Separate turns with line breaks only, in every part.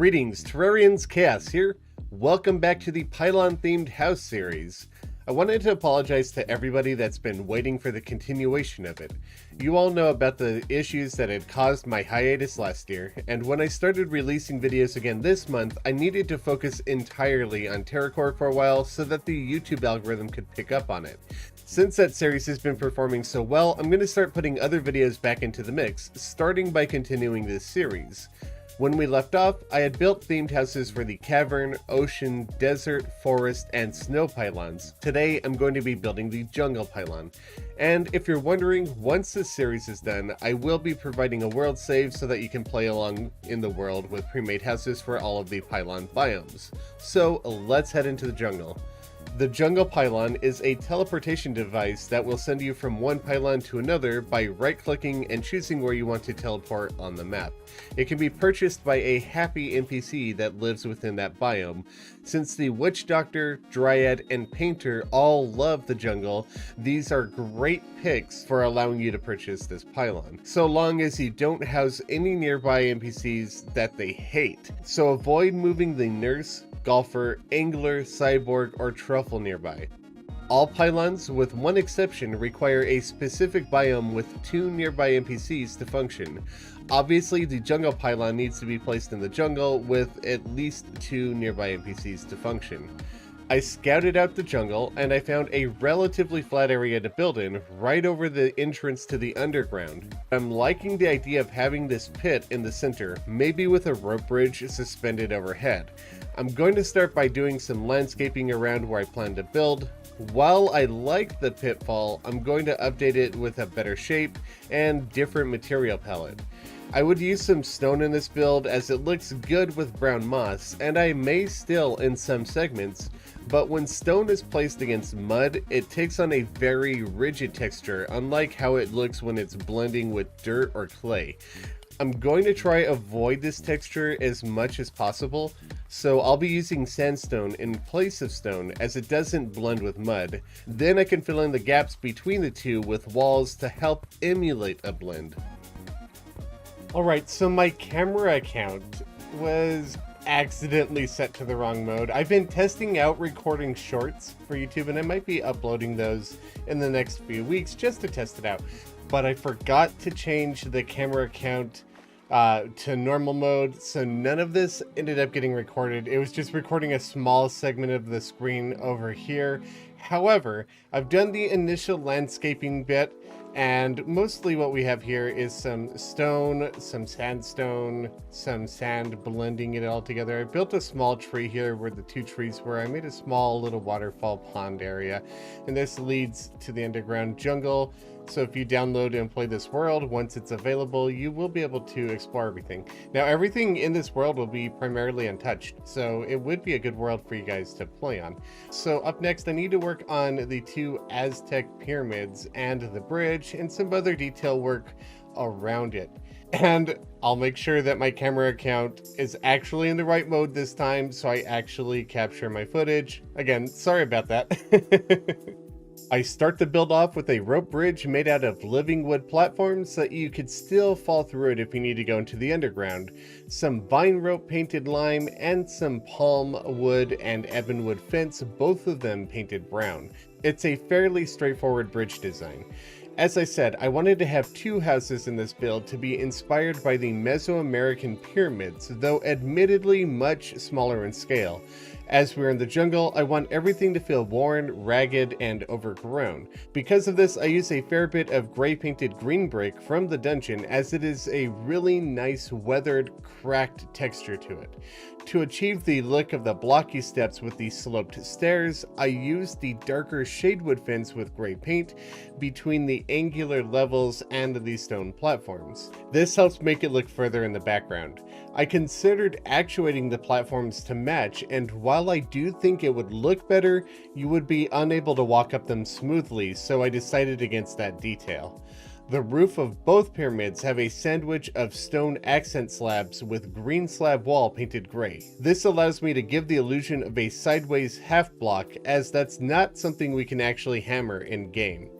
Greetings, Terrarians, Khaios here. Welcome back to the Pylon Themed House series. I wanted to apologize to everybody that's been waiting for the continuation of it. You all know about the issues that had caused my hiatus last year, and when I started releasing videos again this month, I needed to focus entirely on Terracore for a while so that the YouTube algorithm could pick up on it. Since that series has been performing so well, I'm going to start putting other videos back into the mix, starting by continuing this series. When we left off, I had built themed houses for the cavern, ocean, desert, forest, and snow pylons. Today, I'm going to be building the jungle pylon. And if you're wondering, once this series is done, I will be providing a world save so that you can play along in the world with pre-made houses for all of the pylon biomes. So let's head into the jungle. The jungle pylon is a teleportation device that will send you from one pylon to another by right-clicking and choosing where you want to teleport on the map. It can be purchased by a happy NPC that lives within that biome. Since the Witch Doctor, Dryad, and Painter all love the jungle, these are great picks for allowing you to purchase this pylon, so long as you don't house any nearby NPCs that they hate. So avoid moving the nurse, golfer, angler, cyborg, or truffle nearby. All pylons, with one exception, require a specific biome with 2 nearby NPCs to function. Obviously, the jungle pylon needs to be placed in the jungle with at least 2 nearby NPCs to function. I scouted out the jungle and I found a relatively flat area to build in, right over the entrance to the underground. I'm liking the idea of having this pit in the center, maybe with a rope bridge suspended overhead. I'm going to start by doing some landscaping around where I plan to build. While I like the pitfall, I'm going to update it with a better shape and different material palette. I would use some stone in this build as it looks good with brown moss, and I may still in some segments, but when stone is placed against mud, it takes on a very rigid texture, unlike how it looks when it's blending with dirt or clay. I'm going to try avoid this texture as much as possible, so I'll be using sandstone in place of stone as it doesn't blend with mud. Then I can fill in the gaps between the two with walls to help emulate a blend. Alright, so my camera account was accidentally set to the wrong mode. I've been testing out recording shorts for YouTube, and I might be uploading those in the next few weeks just to test it out. But I forgot to change the camera account to normal mode, so none of this ended up getting recorded. It was just recording a small segment of the screen over here. However, I've done the initial landscaping bit, and mostly what we have here is some stone, some sandstone, some sand, blending it all together. I built a small tree here where the 2 trees were. I made a small little waterfall pond area, and this leads to the underground jungle. So if you download and play this world, once it's available, you will be able to explore everything. Now, everything in this world will be primarily untouched, so it would be a good world for you guys to play on. So up next, I need to work on the 2 Aztec pyramids and the bridge and some other detail work around it. And I'll make sure that my camera account is actually in the right mode this time, so I actually capture my footage. Again, sorry about that. I start the build off with a rope bridge made out of living wood platforms so that you could still fall through it if you need to go into the underground, some vine rope painted lime, and some palm wood and ebonwood fence, both of them painted brown. It's a fairly straightforward bridge design. As I said, I wanted to have 2 houses in this build to be inspired by the Mesoamerican pyramids, though admittedly much smaller in scale. As we're in the jungle, I want everything to feel worn, ragged, and overgrown. Because of this, I use a fair bit of gray painted green brick from the dungeon, as it is a really nice weathered, cracked texture to it. To achieve the look of the blocky steps with the sloped stairs, I used the darker shadewood fence with gray paint between the angular levels and the stone platforms. This helps make it look further in the background. I considered actuating the platforms to match, and while I do think it would look better, you would be unable to walk up them smoothly, so I decided against that detail. The roof of both pyramids have a sandwich of stone accent slabs with green slab wall painted gray. This allows me to give the illusion of a sideways half block, as that's not something we can actually hammer in game.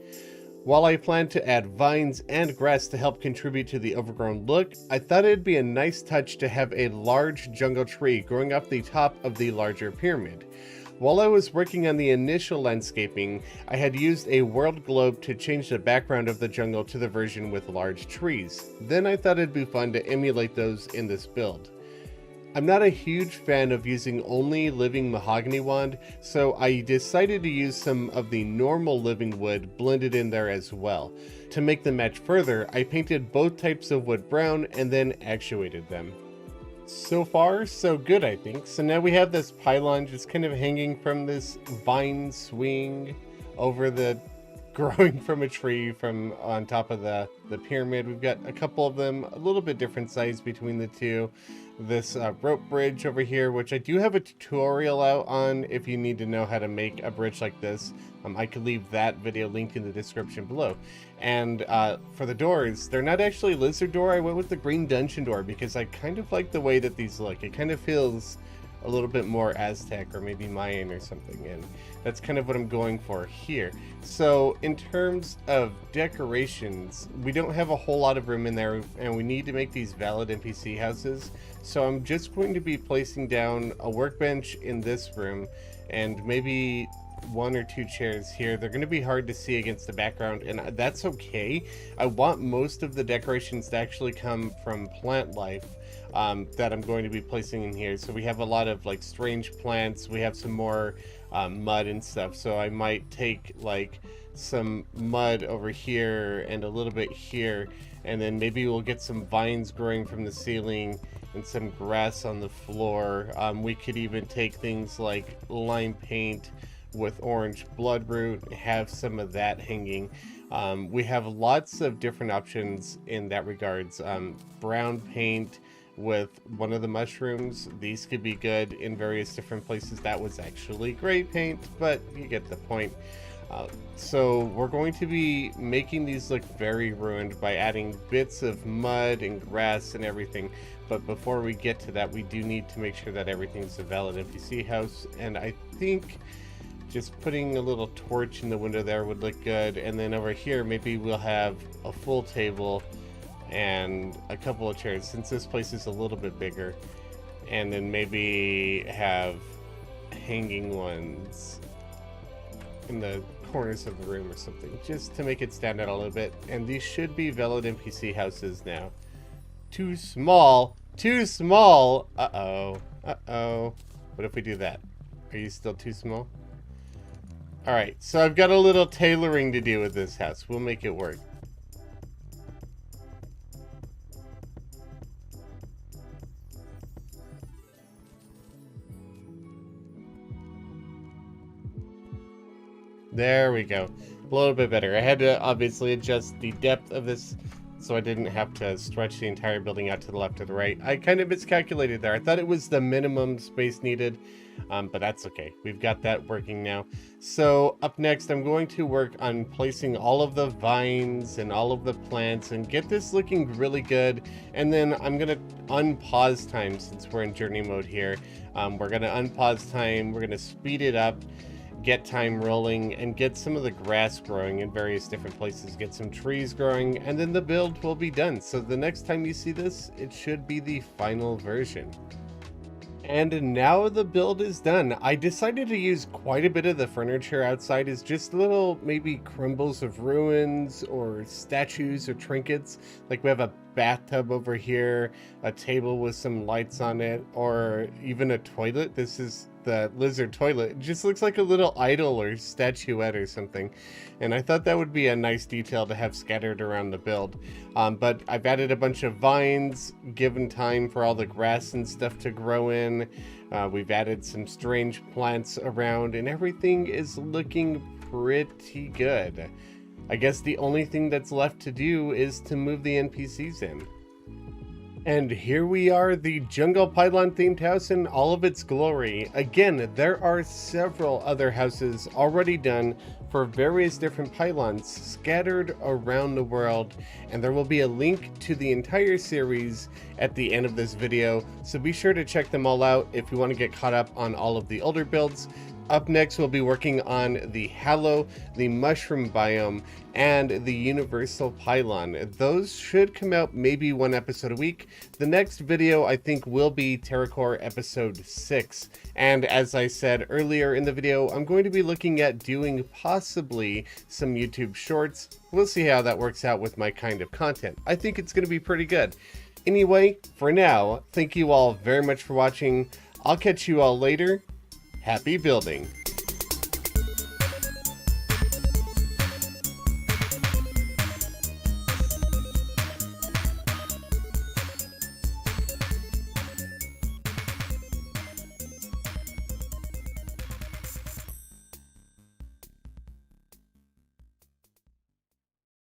While I plan to add vines and grass to help contribute to the overgrown look, I thought it'd be a nice touch to have a large jungle tree growing off the top of the larger pyramid. While I was working on the initial landscaping, I had used a world globe to change the background of the jungle to the version with large trees. Then I thought it'd be fun to emulate those in this build. I'm not a huge fan of using only living mahogany wand, so I decided to use some of the normal living wood blended in there as well. To make the match further, I painted both types of wood brown and then actuated them. So far, so good, I think. So now we have this pylon just kind of hanging from this vine swing over the growing from a tree from on top of the pyramid. We've got a couple of them, a little bit different size between the two. This rope bridge over here, which I do have a tutorial out on if you need to know how to make a bridge like this. I could leave that video linked in the description below. And for the doors, they're not actually lizard door. I went with the green dungeon door because I kind of like the way that these look. It kind of feels a little bit more Aztec or maybe Mayan or something, and that's kind of what I'm going for here. So in terms of decorations, we don't have a whole lot of room in there, and we need to make these valid NPC houses. So I'm just going to be placing down a workbench in this room and maybe 1 or 2 chairs here. They're going to be hard to see against the background, and that's okay. I want most of the decorations to actually come from plant life that I'm going to be placing in here. So we have a lot of like strange plants. We have some more mud and stuff. So I might take like some mud over here and a little bit here, and then maybe we'll get some vines growing from the ceiling and some grass on the floor. We could even take things like lime paint with orange bloodroot, have some of that hanging. We have lots of different options in that regards. Brown paint with one of the mushrooms. These could be good in various different places. That was actually gray paint, but you get the point. So we're going to be making these look very ruined by adding bits of mud and grass and everything. But before we get to that, we do need to make sure that everything's a valid NPC house. And I think just putting a little torch in the window there would look good. And then over here, maybe we'll have a full table and a couple of chairs, since this place is a little bit bigger. And then maybe have hanging ones in the corners of the room or something, just to make it stand out a little bit. And these should be valid NPC houses now. Too small! Too small! Uh-oh. Uh-oh. What if we do that? Are you still too small? Alright, so I've got a little tailoring to do with this house. We'll make it work. There we go. A little bit better. I had to obviously adjust the depth of this so I didn't have to stretch the entire building out to the left or the right. I kind of miscalculated there. I thought it was the minimum space needed, but that's okay. We've got that working now. So up next, I'm going to work on placing all of the vines and all of the plants and get this looking really good. And then I'm going to unpause time since we're in journey mode here. We're going to unpause time. We're going to speed it up, get time rolling, and get some of the grass growing in various different places, get some trees growing, and then the build will be done. So the next time you see this, it should be the final version. And now the build is done. I decided to use quite a bit of the furniture outside as just little maybe crumbles of ruins or statues or trinkets. Like we have a bathtub over here, a table with some lights on it, or even a toilet. This is the lizard toilet. It just looks like a little idol or statuette or something, and I thought that would be a nice detail to have scattered around the build. But I've added a bunch of vines, given time for all the grass and stuff to grow in. We've added some strange plants around, and everything is looking pretty good. I guess the only thing that's left to do is to move the NPCs in. And here we are, the Jungle Pylon themed house in all of its glory. Again, there are several other houses already done for various different pylons scattered around the world, and there will be a link to the entire series at the end of this video, so be sure to check them all out if you want to get caught up on all of the older builds. Up next, we'll be working on the Hallow, the Mushroom Biome, and the Universal Pylon. Those should come out maybe one episode a week. The next video, I think, will be Terracore episode 6. And as I said earlier in the video, I'm going to be looking at doing possibly some YouTube shorts. We'll see how that works out with my kind of content. I think it's going to be pretty good. Anyway, for now, thank you all very much for watching. I'll catch you all later. Happy building!